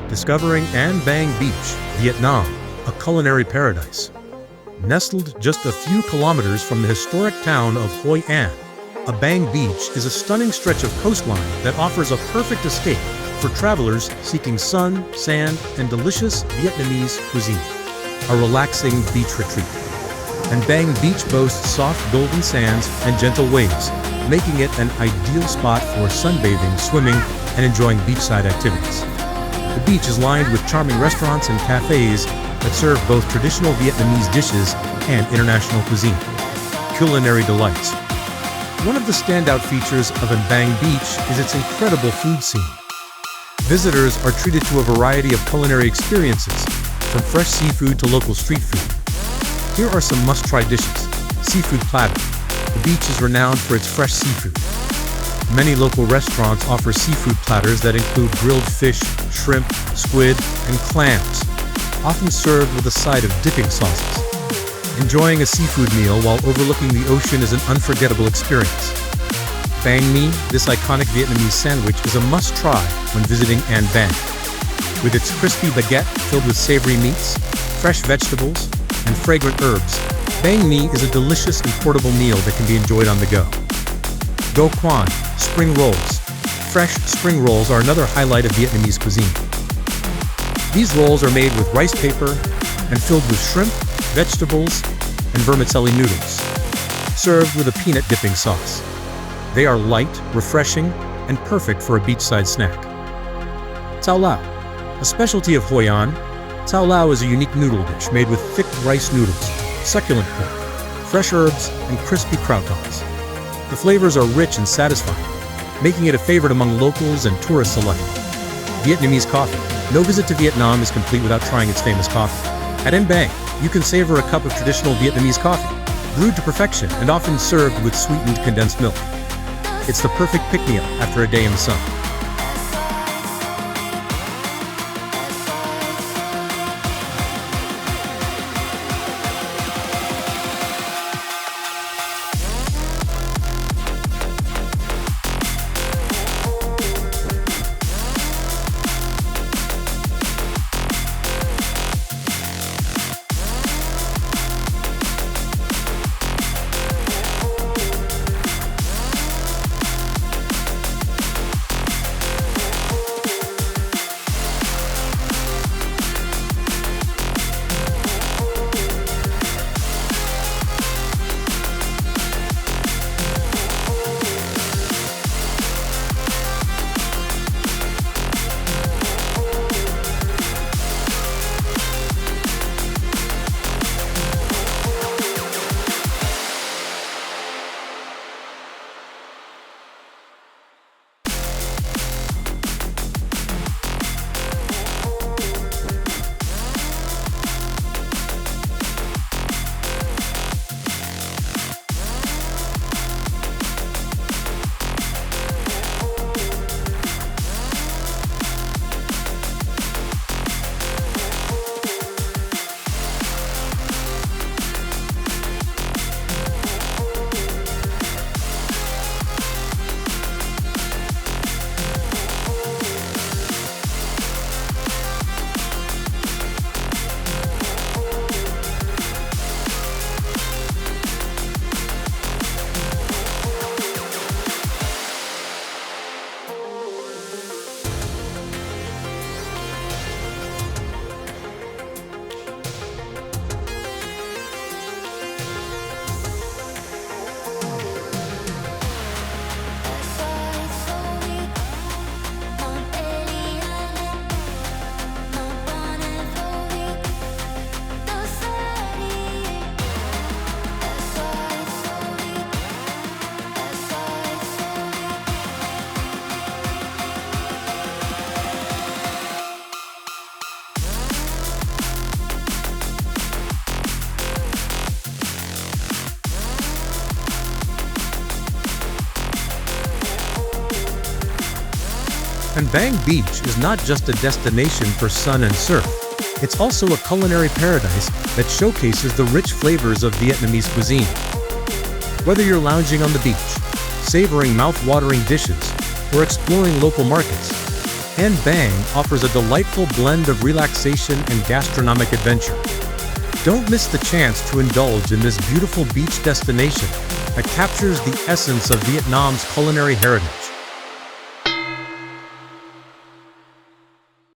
discovering An Bang Beach, Vietnam, a culinary paradise. Nestled just a few kilometers from the historic town of Hoi An, a Bang Beach is a stunning stretch of coastline that offers a perfect escape for travelers seeking sun, sand, and delicious Vietnamese cuisine. A relaxing beach retreat. And Bang Beach boasts soft golden sands and gentle waves, making it an ideal spot for sunbathing, swimming, and enjoying beachside activities. The beach is lined with charming restaurants and cafes that serve both traditional Vietnamese dishes and international cuisine. Culinary delights. One of the standout features of An Bang Beach is its incredible food scene. Visitors are treated to a variety of culinary experiences, from fresh seafood to local street food. Here are some must-try dishes. Seafood platter. The beach is renowned for its fresh seafood. Many local restaurants offer seafood platters that include grilled fish, shrimp, squid, and clams, often served with a side of dipping sauces. Enjoying a seafood meal while overlooking the ocean is an unforgettable experience. Banh Mi, this iconic Vietnamese sandwich, is a must-try when visiting An Bang. With its crispy baguette filled with savory meats, fresh vegetables, and fragrant herbs, Banh Mi is a delicious and portable meal that can be enjoyed on the go. Cuon, spring rolls. Fresh spring rolls are another highlight of Vietnamese cuisine. These rolls are made with rice paper and filled with shrimp, vegetables, and vermicelli noodles, served with a peanut dipping sauce. They are light, refreshing, and perfect for a beachside snack. Cao Lao, a specialty of Hoi An, Cao Lao is a unique noodle dish made with thick rice noodles, succulent pork, fresh herbs, and crispy croutons. The flavors are rich and satisfying, making it a favorite among locals and tourists alike. Vietnamese coffee. No visit to Vietnam is complete without trying its famous coffee. At An Bang, you can savor a cup of traditional Vietnamese coffee, brewed to perfection and often served with sweetened condensed milk. It's the perfect pick-me-up after a day in the sun. And Bang Beach is not just a destination for sun and surf. It's also a culinary paradise that showcases the rich flavors of Vietnamese cuisine. Whether you're lounging on the beach, savoring mouth-watering dishes, or exploring local markets, and Banh offers a delightful blend of relaxation and gastronomic adventure. Don't miss the chance to indulge in this beautiful beach destination that captures the essence of Vietnam's culinary heritage.